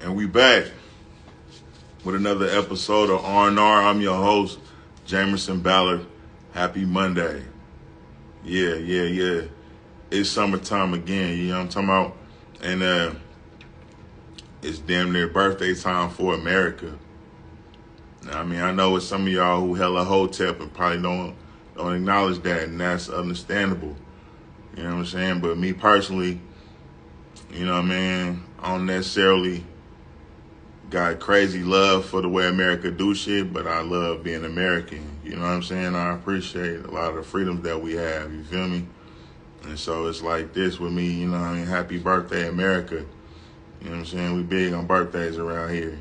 And we back with another episode of R&R. I'm your host, Jamerson, Ballard. Happy Monday. Yeah. It's summertime again, you know what I'm talking about? And it's damn near birthday time for America. Now, I mean, I know it's some of y'all who hella hotep and probably don't acknowledge that, and that's understandable. You know what I'm saying? But me personally, you know what I mean, I don't necessarily got crazy love for the way America do shit, but I love being American. You know what I'm saying? I appreciate a lot of the freedoms that we have, you feel me? And so it's like this with me, you know what I mean? Happy birthday, America. You know what I'm saying? We big on birthdays around here.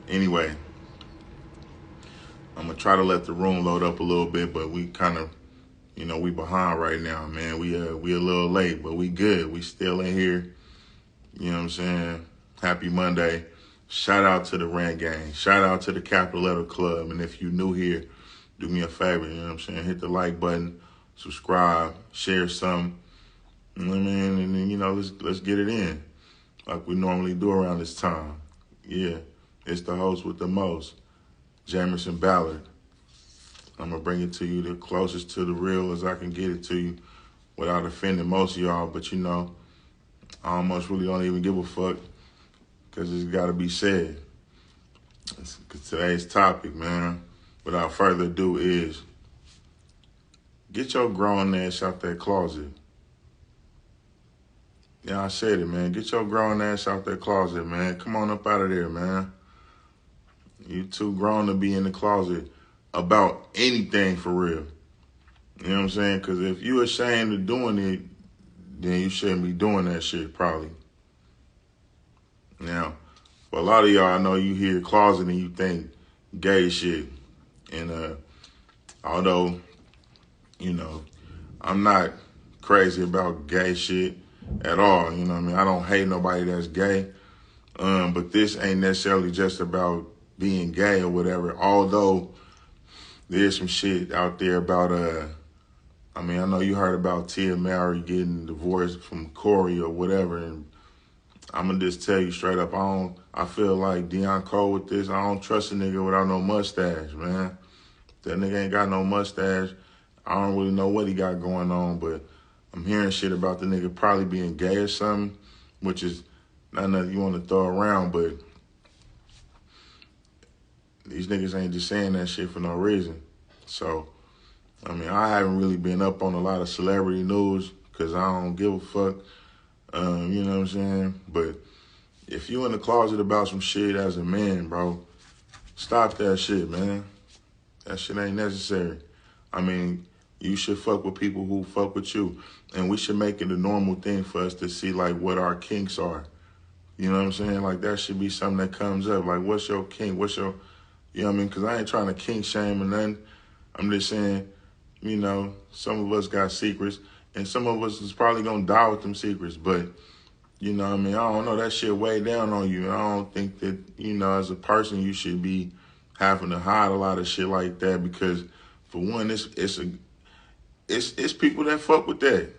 Anyway, I'm going to try to let the room load up a little bit, but we kind of, you know, we behind right now, man. We a little late, but we good. We still in here. You know what I'm saying? Happy Monday. Shout out to the Rant Gang. Shout out to the Capital Letter Club. And if you're new here, do me a favor, you know what I'm saying? Hit the like button, subscribe, share some. You know what I mean? And then, you know, let's get it in like we normally do around this time. Yeah, it's the host with the most, Jamerson Ballard. I'm going to bring it to you the closest to the real as I can get it to you without offending most of y'all. But, you know, I almost really don't even give a fuck because it's got to be said. Today's topic, man, without further ado, is get your grown ass out that closet. Yeah, I said it, man. Get your grown ass out that closet, man. Come on up out of there, man. You too grown to be in the closet about anything for real. You know what I'm saying? Because if you ashamed of doing it, then you shouldn't be doing that shit, probably. Now, for a lot of y'all, I know you hear closet and you think gay shit. And although, you know, I'm not crazy about gay shit at all. You know what I mean? I don't hate nobody that's gay. But this ain't necessarily just about being gay or whatever. Although there's some shit out there about, I mean, I know you heard about Tia Mowry getting divorced from Corey or whatever. And I'm going to just tell you straight up, I feel like Deion Cole with this. I don't trust a nigga without no mustache, man. That nigga ain't got no mustache. I don't really know what he got going on, but I'm hearing shit about the nigga probably being gay or something, which is not nothing you want to throw around, but these niggas ain't just saying that shit for no reason. So, I mean, I haven't really been up on a lot of celebrity news because I don't give a fuck. You know what I'm saying? But if you in the closet about some shit as a man, bro, stop that shit, man. That shit ain't necessary. I mean, you should fuck with people who fuck with you. And we should make it a normal thing for us to see, like, what our kinks are. You know what I'm saying? Like, that should be something that comes up. Like, what's your kink? What's your, you know what I mean? Because I ain't trying to kink shame or nothing. I'm just saying, you know, some of us got secrets. And some of us is probably going to die with them secrets. But, you know what I mean? I don't know. That shit weigh down on you. And I don't think that, you know, as a person, you should be having to hide a lot of shit like that. Because, for one, it's people that fuck with that.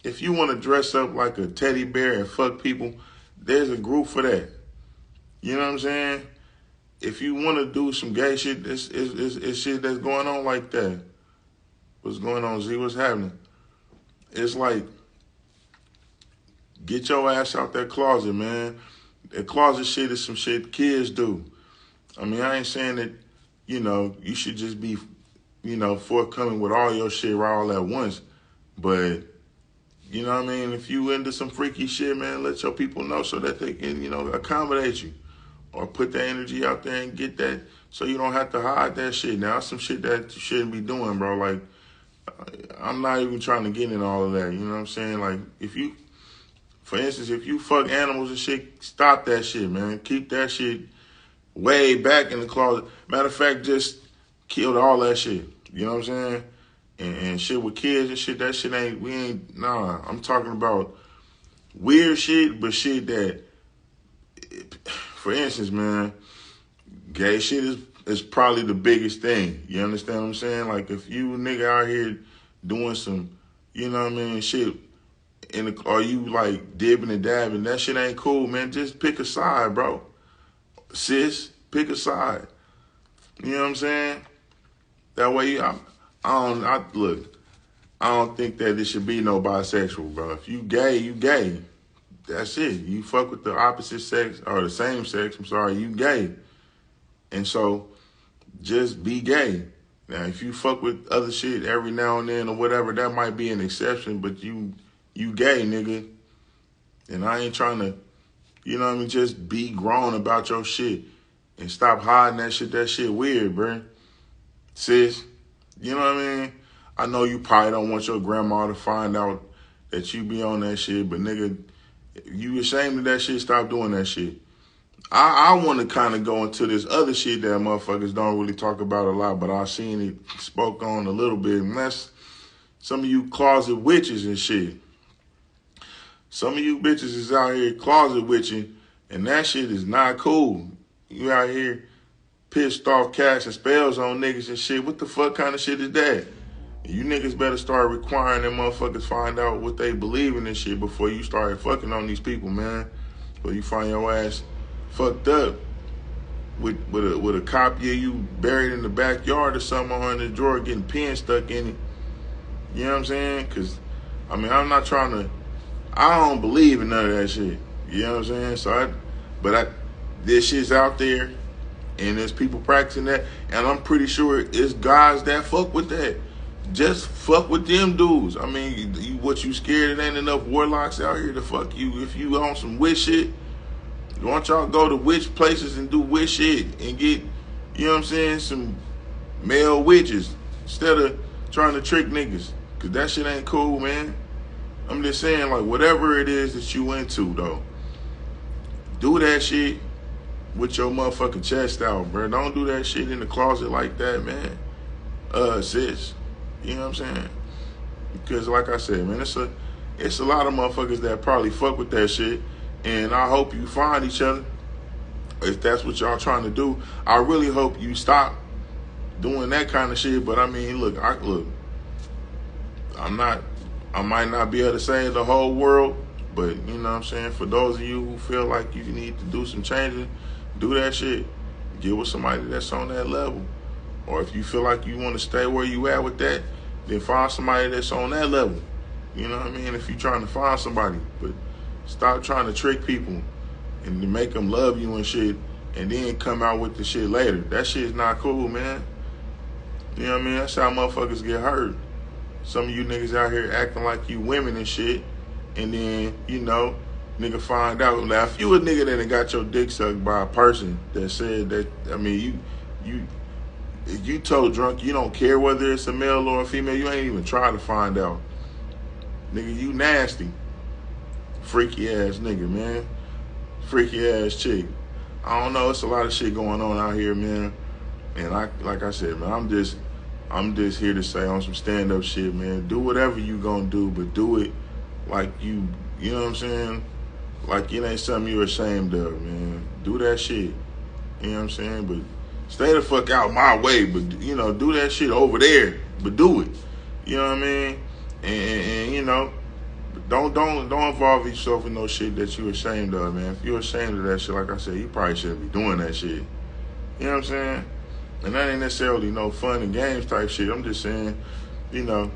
If you want to dress up like a teddy bear and fuck people, there's a group for that. You know what I'm saying? If you want to do some gay shit, it's shit that's going on like that. What's going on, Z? What's happening? It's like, get your ass out that closet, man. That closet shit is some shit kids do. I mean, I ain't saying that, you know, you should just be, you know, forthcoming with all your shit right all at once. But, you know what I mean? If you into some freaky shit, man, let your people know so that they can, you know, accommodate you. Or put that energy out there and get that so you don't have to hide that shit. Now, that's some shit that you shouldn't be doing, bro. Like, I'm not even trying to get in all of that. You know what I'm saying? Like, if you, for instance, if you fuck animals and shit, stop that shit, man. Keep that shit way back in the closet. Matter of fact, just kill all that shit. You know what I'm saying? And shit with kids and shit, that shit nah. I'm talking about weird shit, but shit that, for instance, man, gay shit is probably the biggest thing. You understand what I'm saying? Like, if you nigga out here doing some, you know what I mean, shit, or you like dibbing and dabbing, that shit ain't cool, man. Just pick a side, bro. Sis, pick a side. You know what I'm saying? That way, look, I don't think that it should be no bisexual, bro. If you gay, you gay. That's it. You fuck with the opposite sex or the same sex, I'm sorry, you gay. And so, just be gay. Now, if you fuck with other shit every now and then or whatever, that might be an exception, but you gay, nigga. And I ain't trying to, you know what I mean, just be grown about your shit and stop hiding that shit. That shit weird, bro. Sis, you know what I mean? I know you probably don't want your grandma to find out that you be on that shit, but nigga, if you ashamed of that shit, stop doing that shit. I want to kind of go into this other shit that motherfuckers don't really talk about a lot, but I seen it spoke on a little bit, and that's some of you closet witches and shit. Some of you bitches is out here closet witching, and that shit is not cool. You out here pissed off casting spells on niggas and shit. What the fuck kind of shit is that? You niggas better start requiring them motherfuckers find out what they believe in and shit before you start fucking on these people, man. Before you find your ass fucked up with a copy of you buried in the backyard or something or in the drawer getting pins stuck in it. You know what I'm saying? Because, I mean, I don't believe in none of that shit. You know what I'm saying? So this shit's out there and there's people practicing that, and I'm pretty sure it's guys that fuck with that. Just fuck with them dudes. I mean, what you scared it ain't enough warlocks out here to fuck you if you on some witch shit? Why don't y'all go to witch places and do witch shit and get, you know what I'm saying, some male witches instead of trying to trick niggas? Because that shit ain't cool, man. I'm just saying, like, whatever it is that you into, though, do that shit with your motherfucking chest out, bro. Don't do that shit in the closet like that, man. Sis. You know what I'm saying? Because, like I said, man, it's a lot of motherfuckers that probably fuck with that shit. And I hope you find each other if that's what y'all trying to do. I really hope you stop doing that kind of shit. But I mean, look, I might not be able to save the whole world, but you know what I'm saying? For those of you who feel like you need to do some changing, do that shit. Get with somebody that's on that level. Or if you feel like you want to stay where you at with that, then find somebody that's on that level. You know what I mean? If you're trying to find somebody. But stop trying to trick people and to make them love you and shit and then come out with the shit later. That shit is not cool, man. You know what I mean? That's how motherfuckers get hurt. Some of you niggas out here acting like you women and shit, and then, you know, nigga find out. Now, if you a nigga that got your dick sucked by a person that said that, I mean, if you told drunk you don't care whether it's a male or a female, you ain't even try to find out. Nigga, you nasty. Freaky ass nigga, man. Freaky ass chick. I don't know, it's a lot of shit going on out here, man. And like I said, man, I'm just here to say on some stand-up shit, man. Do whatever you gonna do, but do it like you know what I'm saying? Like it ain't something you're ashamed of, man. Do that shit. You know what I'm saying? But stay the fuck out my way, but, you know, do that shit over there, but do it. You know what I mean? And you know, don't involve yourself in no shit that you ashamed of, man. If you're ashamed of that shit, like I said, you probably shouldn't be doing that shit. You know what I'm saying? And that ain't necessarily no fun and games type shit. I'm just saying, you know,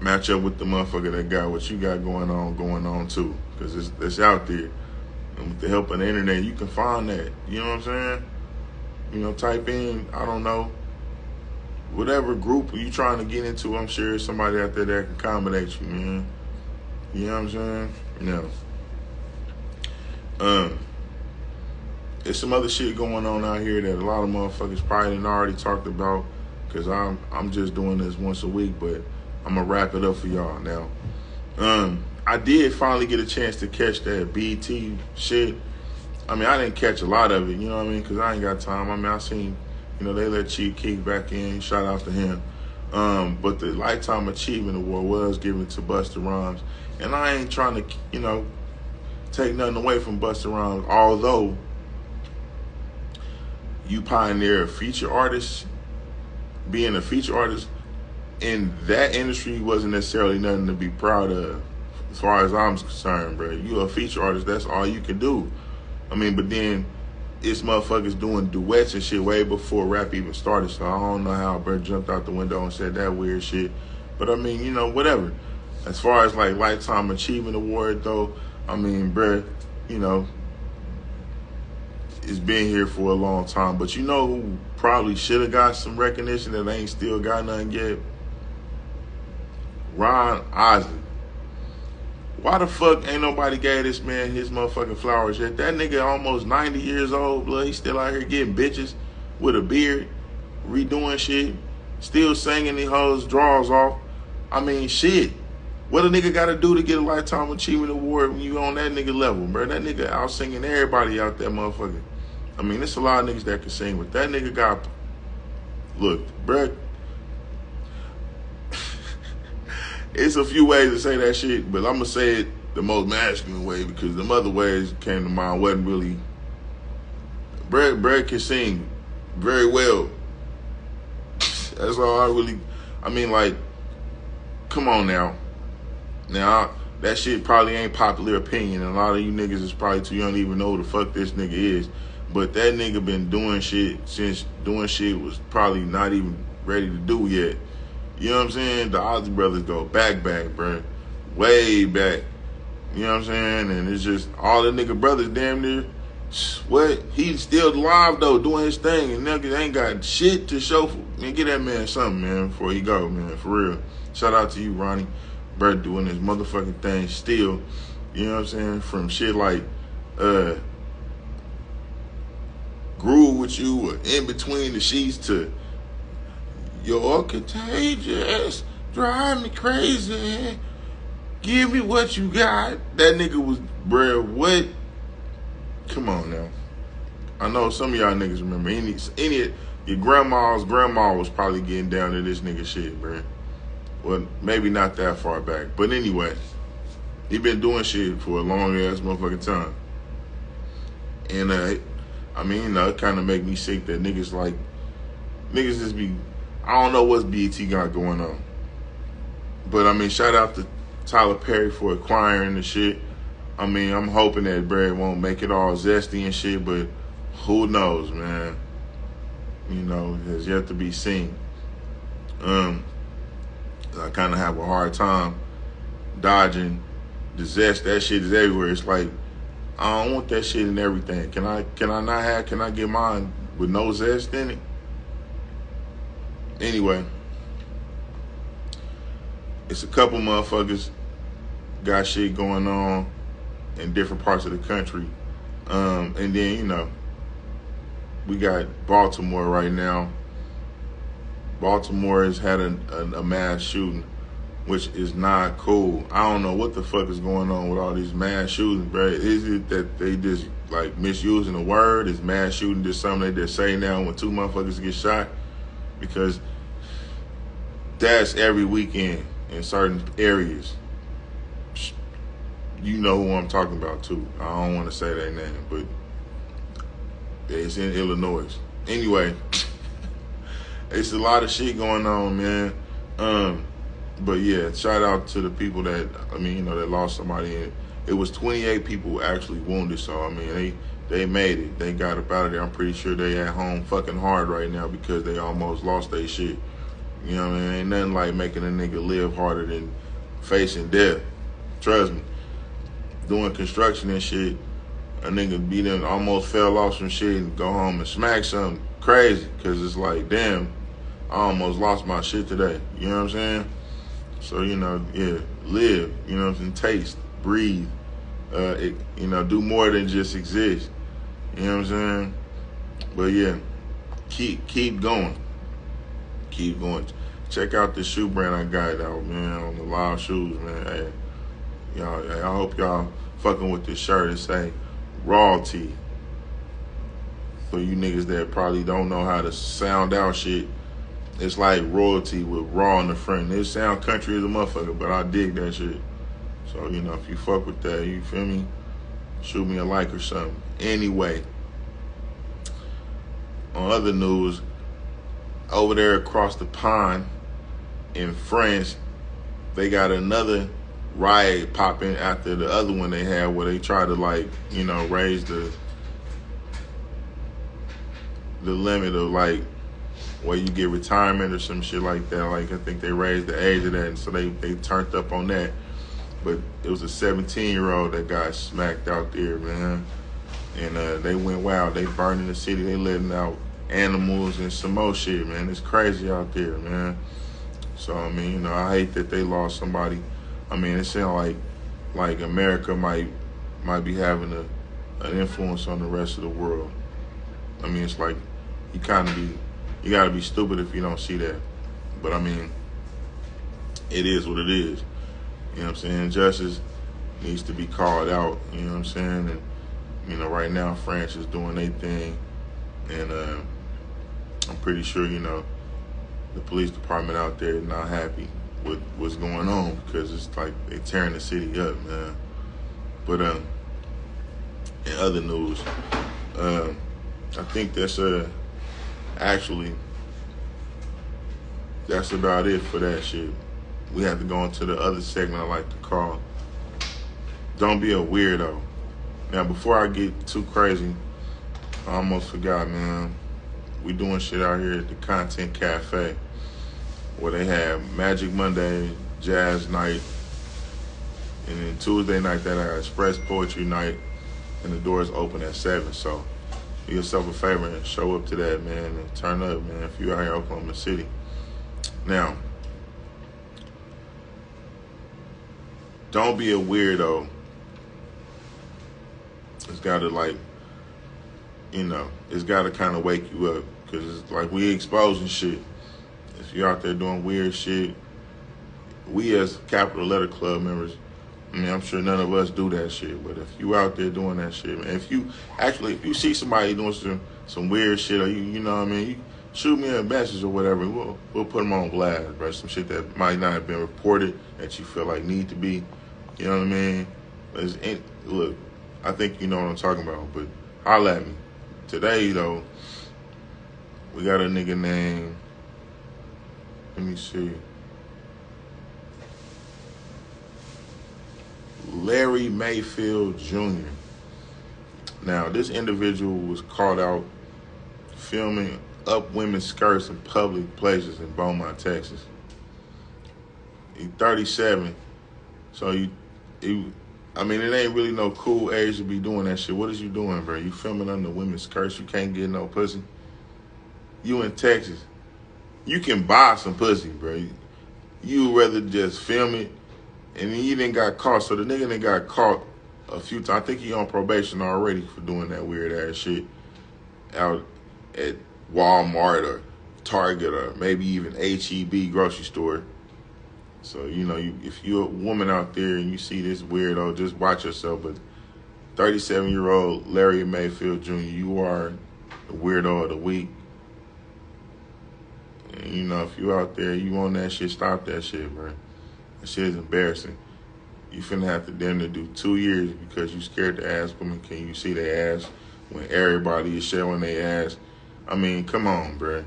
match up with the motherfucker that got what you got going on too. Because it's out there. And with the help of the internet, you can find that. You know what I'm saying? You know, type in, I don't know, whatever group you trying to get into, I'm sure there's somebody out there that can accommodate you, man. You know what I'm saying? No. There's some other shit going on out here that a lot of motherfuckers probably didn't already talked about, because I'm just doing this once a week, but I'm going to wrap it up for y'all now. I did finally get a chance to catch that BT shit. I mean, I didn't catch a lot of it, you know what I mean, because I ain't got time. I mean, I seen, you know, they let Chief Keef back in. Shout out to him. But the Lifetime Achievement Award was given to Busta Rhymes. And I ain't trying to, you know, take nothing away from Busta Rhymes, although you pioneer a feature artist. Being a feature artist in that industry wasn't necessarily nothing to be proud of. as far as I'm concerned, bro. You a feature artist, that's all you can do. I mean, but then it's motherfuckers doing duets and shit way before rap even started. So I don't know how bro jumped out the window and said that weird shit. But I mean, you know, whatever. As far as like Lifetime Achievement Award though, I mean, bro, you know, it's been here for a long time. But you know who probably should have got some recognition that ain't still got nothing yet? Ron Isley. Why the fuck ain't nobody gave this man his motherfucking flowers yet? That nigga almost 90 years old, blood. He still out here getting bitches with a beard, redoing shit, still singing these hoes' draws off. I mean, shit. What a nigga gotta do to get a Lifetime Achievement Award when you on that nigga level, bro? That nigga out singing everybody out there, motherfucker. I mean, there's a lot of niggas that can sing, but that nigga got... Look, bro. It's a few ways to say that shit, but I'm gonna say it the most masculine way because the other ways came to mind wasn't really. Brad can sing very well. That's all I really. I mean, like, come on now. Now that shit probably ain't popular opinion, and a lot of you niggas is probably too young to even know who the fuck this nigga is. But that nigga been doing shit since doing shit was probably not even ready to do yet. You know what I'm saying? The Ozzy brothers go back, bro. Way back. You know what I'm saying? And it's just all the nigga brothers damn near. What? He's still alive, though, doing his thing. And niggas ain't got shit to show for. Man, get that man something, man, before he go, man. For real. Shout out to you, Ronnie. Bro, doing his motherfucking thing still. You know what I'm saying? From shit like, Groove With You or In Between the Sheets to You're Contagious, drive me crazy, give me what you got. That nigga was, bruh, what? Come on now. I know some of y'all niggas remember. Any your grandma's grandma was probably getting down to this nigga shit, bruh. Well, maybe not that far back. But anyway, he been doing shit for a long ass motherfucking time. And, I mean, you know, it kind of make me sick that niggas just be, I don't know what BET got going on. But, I mean, shout out to Tyler Perry for acquiring the shit. I mean, I'm hoping that Brad won't make it all zesty and shit, but who knows, man. You know, it has yet to be seen. I kind of have a hard time dodging the zest. That shit is everywhere. It's like, I don't want that shit in everything. Can I get mine with no zest in it? Anyway, it's a couple motherfuckers got shit going on in different parts of the country. And then, you know, we got Baltimore right now. Baltimore has had a mass shooting, which is not cool. I don't know what the fuck is going on with all these mass shootings, bro. Is it that they just, like, misusing the word? Is mass shooting just something they just say now when two motherfuckers get shot? Because that's every weekend in certain areas. You know who I'm talking about, too. I don't want to say their name, but it's in Illinois. Anyway, it's a lot of shit going on, man. But yeah, shout out to the people that, I mean, you know, that lost somebody. It was 28 people actually wounded, so I mean, they made it. They got up out of there. I'm pretty sure they at home fucking hard right now because they almost lost their shit. You know what I mean? Ain't nothing like making a nigga live harder than facing death. Trust me. Doing construction and shit, a nigga be done almost fell off some shit and go home and smack something crazy because it's like, damn, I almost lost my shit today. You know what I'm saying? So, you know, yeah, live, you know what I'm saying? Taste, breathe, you know, do more than just exist. You know what I'm saying? But yeah, keep going. Keep going. Check out this shoe brand I got out, man, on the Live Shoes, man. Hey, y'all, I hope y'all fucking with this shirt. It say royalty. For you niggas that probably don't know how to sound out shit, it's like royalty with raw in the front. It sound country as a motherfucker, but I dig that shit. So, you know, if you fuck with that, you feel me? Shoot me a like or something. Anyway, on other news, over there across the pond in France, they got another riot popping after the other one they had where they tried to like, raise the limit of like where you get retirement or some shit like that. Like I think they raised the age of that, and so they turned up on that. But it was a 17-year-old that got smacked out there, man. And they went wild. They burning the city. They letting out animals and some more shit, man. It's crazy out there, man. So, I mean, I hate that they lost somebody. I mean, it sounds like America might be having an influence on the rest of the world. I mean, it's like you got to be stupid if you don't see that. But, I mean, it is what it is. You know what I'm saying? Justice needs to be called out, you know what I'm saying? And, right now France is doing their thing. And I'm pretty sure, the police department out there is not happy with what's going on because it's like they tearing the city up, man. But in other news, I think that's about it for that shit. We have to go into the other segment I like to call Don't Be a Weirdo. Now, before I get too crazy, I almost forgot, man. We doing shit out here at the Content Cafe where they have Magic Monday, Jazz Night, and then Tuesday night they have Express Poetry Night, and the doors open at 7. So do yourself a favor and show up to that, man, and turn up, man, if you're out here in Oklahoma City. Now, don't be a weirdo. It's got to it's got to kind of wake you up because it's like we exposing shit. If you're out there doing weird shit, we as Capital Letter Club members, I mean, I'm sure none of us do that shit, but if you out there doing that shit, man, if you see somebody doing some weird shit, or you know what I mean, you shoot me a message or whatever, we'll put them on blast, bro. Some shit that might not have been reported that you feel like need to be, you know what I mean? Look, I think you know what I'm talking about, but holla at me. Today, though, we got a nigga named, let me see, Larry Mayfield Jr. Now, this individual was caught out filming up women's skirts in public places in Beaumont, Texas. He's 37, so it ain't really no cool age to be doing that shit. What is you doing, bro? You filming under women's skirts, you can't get no pussy. You in Texas. You can buy some pussy, bro. You rather just film it, and then you didn't got caught. So the nigga done got caught a few times. I think he on probation already for doing that weird ass shit out at Walmart or Target or maybe even H-E-B grocery store. So, if you're a woman out there and you see this weirdo, just watch yourself. But 37-year-old Larry Mayfield Jr., you are the weirdo of the week. And, if you out there, you on that shit, stop that shit, bro. That shit is embarrassing. You finna have to do 2 years because you scared to ask women, can you see their ass when everybody is showing their ass? I mean, come on, bro.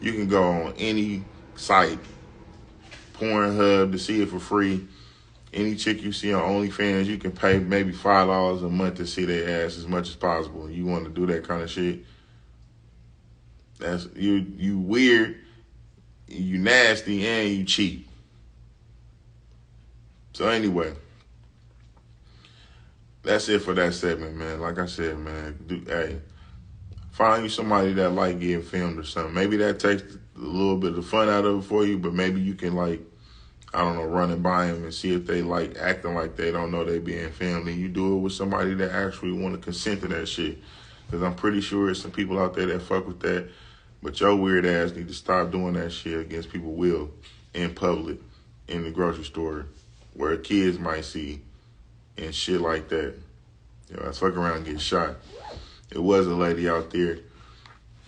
You can go on any site, Pornhub, to see it for free. Any chick you see on OnlyFans, you can pay maybe $5 a month to see their ass as much as possible. You want to do that kind of shit? That's you weird, you nasty, and you cheap. So anyway, that's it for that segment, man. Like I said, man, find you somebody that like getting filmed or something. Maybe that takes a little bit of the fun out of it for you, but maybe you can run it by them and see if they like acting like they don't know they being filmed. And you do it with somebody that actually want to consent to that shit. Because I'm pretty sure there's some people out there that fuck with that. But your weird ass need to stop doing that shit against people's will in public, in the grocery store, where kids might see and shit like that. I fuck around and get shot. It was a lady out there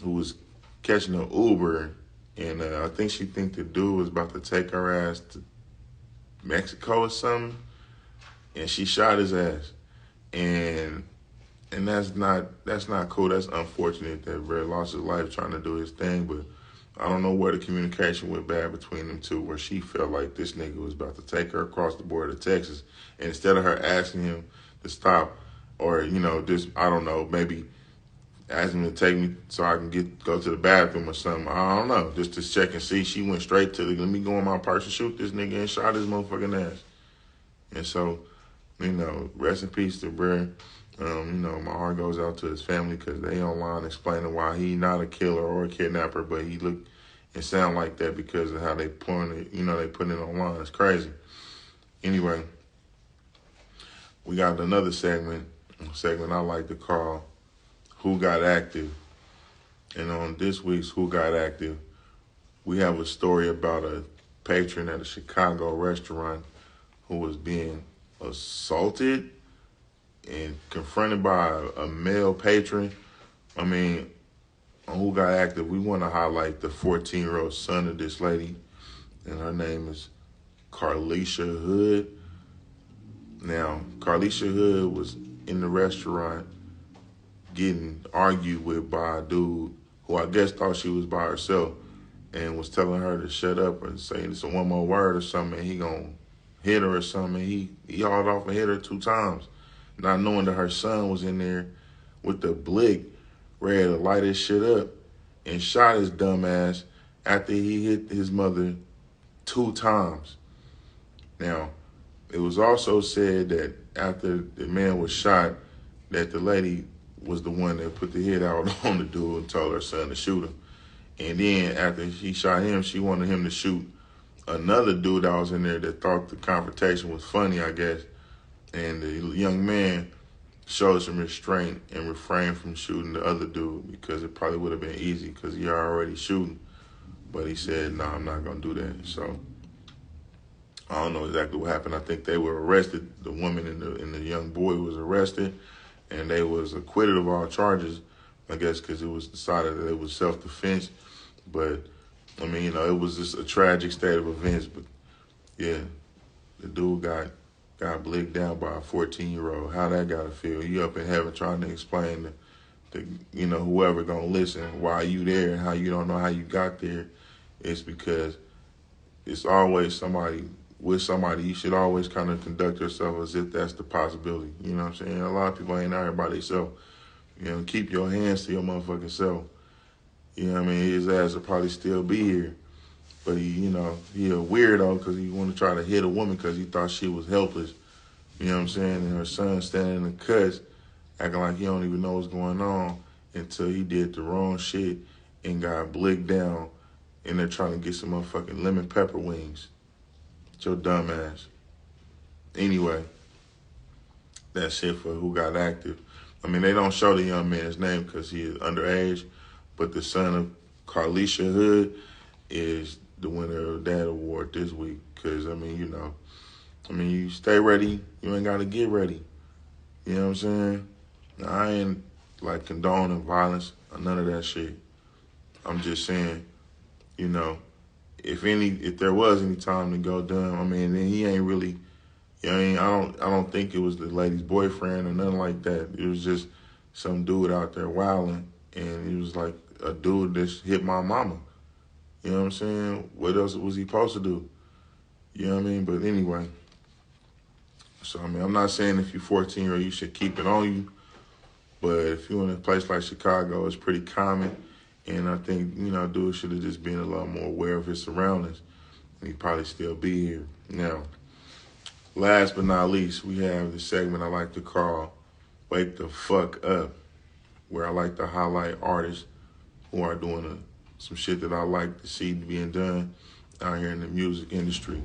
who was catching an Uber, and I think she think the dude was about to take her ass to Mexico or something, and she shot his ass. And that's not cool. That's unfortunate that Brad lost his life trying to do his thing, but I don't know where the communication went bad between them two, where she felt like this nigga was about to take her across the border to Texas. And instead of her asking him to stop, or, just, I don't know, maybe asking him to take me so I can go to the bathroom or something. I don't know. Just to check and see. She went straight to let me go in my purse and shoot this nigga and shot his motherfucking ass. And so, rest in peace to Brer. My heart goes out to his family because they online explaining why he not a killer or a kidnapper, but he look and sound like that because of how they pulling it, they putting it online. It's crazy. Anyway, we got another segment I like to call Who Got Active. And on this week's Who Got Active, we have a story about a patron at a Chicago restaurant who was being assaulted and confronted by a male patron. I mean, on Who Got Active, we want to highlight the 14-year-old son of this lady, and her name is Carlisha Hood. Now, Carlisha Hood was in the restaurant getting argued with by a dude who I guess thought she was by herself and was telling her to shut up and saying it's one more word or something, and he gonna hit her or something. He hauled off and hit her 2 times, not knowing that her son was in there with the blick, ready to light his shit up, and shot his dumb ass after he hit his mother 2 times. Now, it was also said that after the man was shot, that the lady was the one that put the hit out on the dude and told her son to shoot him. And then after she shot him, she wanted him to shoot another dude that was in there that thought the confrontation was funny, I guess. And the young man showed some restraint and refrained from shooting the other dude because it probably would have been easy because he already shooting. But he said, no, I'm not going to do that. So I don't know exactly what happened. I think they were arrested. The woman and the young boy was arrested, and they was acquitted of all charges, I guess, because it was decided that it was self-defense. But, I mean, it was just a tragic state of events. But, yeah, the dude got blicked down by a 14-year-old. How that got to feel? You up in heaven trying to explain to whoever going to listen why you there and how you don't know how you got there. It's because it's always somebody with somebody. You should always kind of conduct yourself as if that's the possibility. You know what I'm saying? A lot of people ain't out here by themselves. Keep your hands to your motherfucking self. You know what I mean? His ass will probably still be here. But he a weirdo because he want to try to hit a woman because he thought she was helpless. You know what I'm saying? And her son standing in the cuts, acting like he don't even know what's going on until he did the wrong shit and got blicked down and they're trying to get some motherfucking lemon pepper wings. It's your dumb ass. Anyway, that's it for Who Got Active. I mean, they don't show the young man's name because he is underage, but the son of Carlisha Hood is the winner of that award this week. Because, you stay ready, you ain't got to get ready. You know what I'm saying? Now, I ain't, condoning violence or none of that shit. I'm just saying, if there was any time to go dumb, then he ain't really, I don't think it was the lady's boyfriend or nothing like that. It was just some dude out there wilding, and he was like a dude that hit my mama. You know what I'm saying? What else was he supposed to do? You know what I mean? But anyway, so I'm not saying if you're 14 or you should keep it on you, but if you're in a place like Chicago, it's pretty common. And I think, dude should have just been a lot more aware of his surroundings. And he'd probably still be here. Now, last but not least, we have the segment I like to call Wake the Fuck Up, where I like to highlight artists who are doing some shit that I like to see being done out here in the music industry.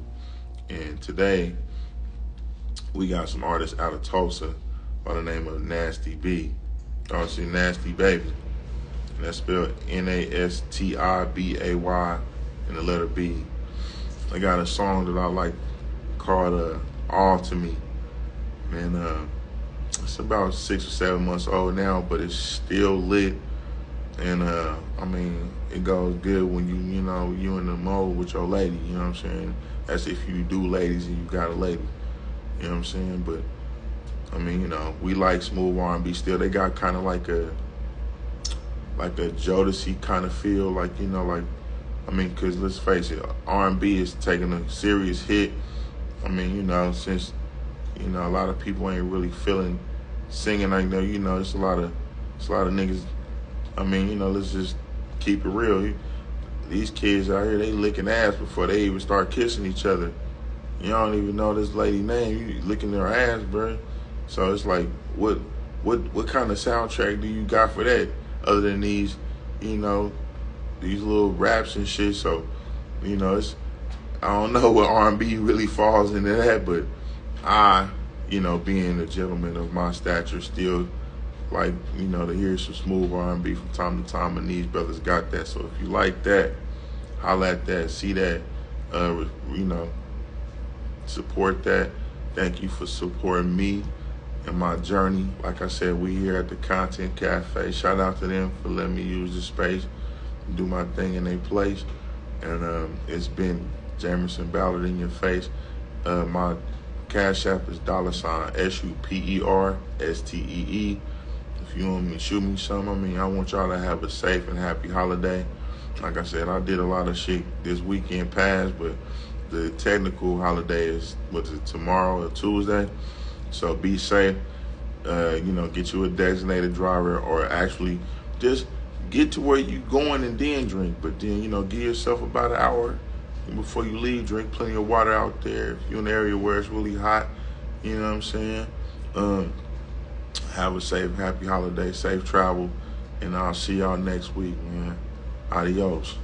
And today, we got some artists out of Tulsa by the name of Nasty B. Obviously, Nasty Baby. And that's spelled Nastibay and the letter B. I got a song that I like called All To Me. And it's about 6 or 7 months old now, but it's still lit. And it goes good when you in the mode with your lady, you know what I'm saying? That's if you do ladies and you got a lady, you know what I'm saying? But, we like smooth R&B still. They got kind of like a Jodeci kind of feel, like I mean, because let's face it, R&B is taking a serious hit. I mean, since, a lot of people ain't really feeling singing like that, it's a lot of niggas. I mean, let's just keep it real. These kids out here, they licking ass before they even start kissing each other. You don't even know this lady name. You licking her ass, bro. So it's like, what kind of soundtrack do you got for that? Other than these, these little raps and shit. So, it's, I don't know what R&B really falls into that, but I, being a gentleman of my stature, still like, to hear some smooth R&B from time to time, and these brothers got that. So if you like that, holla at that, see that, support that. Thank you for supporting me and my journey. Like I said, we here at the Content Cafe. Shout out to them for letting me use the space, do my thing in their place. And it's been Jamerson, Ballard in your face. My Cash App is $SuperStee. If you want me to shoot me something, I want y'all to have a safe and happy holiday. Like I said, I did a lot of shit this weekend past, but the technical holiday is, tomorrow or Tuesday? So be safe. Get you a designated driver, or actually just get to where you going and then drink. But then, give yourself about an hour before you leave. Drink plenty of water out there. If you're in an area where it's really hot, you know what I'm saying? Have a safe, happy holiday, safe travel, and I'll see y'all next week, man. Adios.